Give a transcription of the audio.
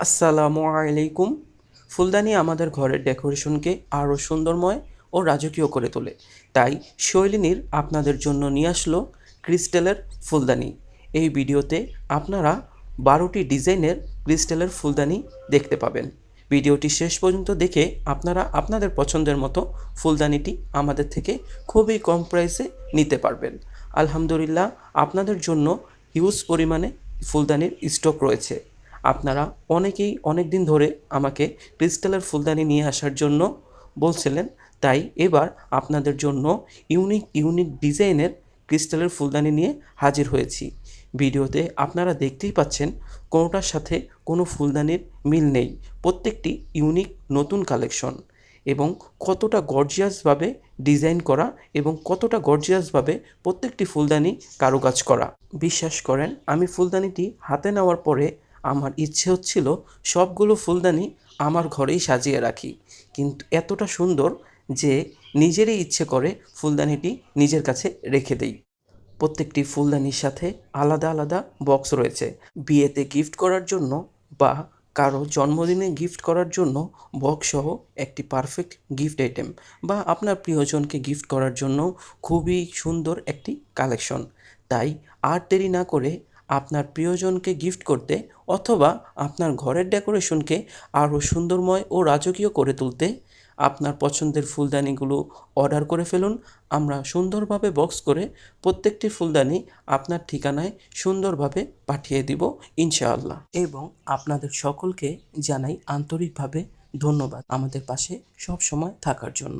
আসসালামু আলাইকুম। ফুলদানি আমাদের ঘরের ডেকোরেশনকে আরও সুন্দরময় ও রাজকীয় করে তোলে। তাই শৈলিনীর আপনাদের জন্য নিয়ে আসলো ক্রিস্টালের ফুলদানি। এই ভিডিওতে আপনারা 12টি ডিজাইনের ক্রিস্টালের ফুলদানি দেখতে পাবেন। ভিডিওটি শেষ পর্যন্ত দেখে আপনারা আপনাদের পছন্দের মতো ফুলদানিটি আমাদের থেকে খুবই কম প্রাইসে নিতে পারবেন। আলহামদুলিল্লাহ, আপনাদের জন্য হিউজ পরিমাণে ফুলদানির স্টক রয়েছে। আপনারা অনেকেই অনেক দিন ধরে আমাকে ক্রিস্টালের ফুলদানি নিয়ে আসার জন্য বলছিলেন, তাই এবার আপনাদের জন্য ইউনিক ইউনিক ডিজাইনের ক্রিস্টালের ফুলদানি নিয়ে হাজির হয়েছি। ভিডিওতে আপনারা দেখতেই পাচ্ছেন কোনোটার সাথে কোনো ফুলদানির মিল নেই। প্রত্যেকটি ইউনিক নতুন কালেকশন এবং কতটা গর্জিয়াসভাবে ডিজাইন করা এবং কতটা গর্জিয়াসভাবে প্রত্যেকটি ফুলদানি কারুকাজ করা। বিশ্বাস করেন, আমি ফুলদানিটি হাতে নেওয়ার পরে আমার ইচ্ছে হচ্ছিল সবগুলো ফুলদানি আমার ঘরেই সাজিয়ে রাখি, কিন্তু এতটা সুন্দর যে নিজেরই ইচ্ছে করে ফুলদানিটি নিজের কাছে রেখে দেই। প্রত্যেকটি ফুলদানির সাথে আলাদা আলাদা বক্স রয়েছে। বিয়েতে গিফট করার জন্য বা কারো জন্মদিনে গিফট করার জন্য বক্সসহ একটি পারফেক্ট গিফট আইটেম, বা আপনার প্রিয়জনকে গিফট করার জন্য খুবই সুন্দর একটি কালেকশন। তাই আর দেরি না করে আপনার প্রিয়জনকে গিফট করতে অথবা আপনার ঘরের ডেকোরেশনকে আরও সুন্দরময় ও রাজকীয় করে তুলতে আপনার পছন্দের ফুলদানিগুলো অর্ডার করে ফেলুন। আমরা সুন্দরভাবে বক্স করে প্রত্যেকটি ফুলদানি আপনার ঠিকানায় সুন্দরভাবে পাঠিয়ে দিব ইনশাআল্লাহ। এবং আপনাদের সকলকে জানাই আন্তরিকভাবে ধন্যবাদ আমাদের পাশে সব সময় থাকার জন্য।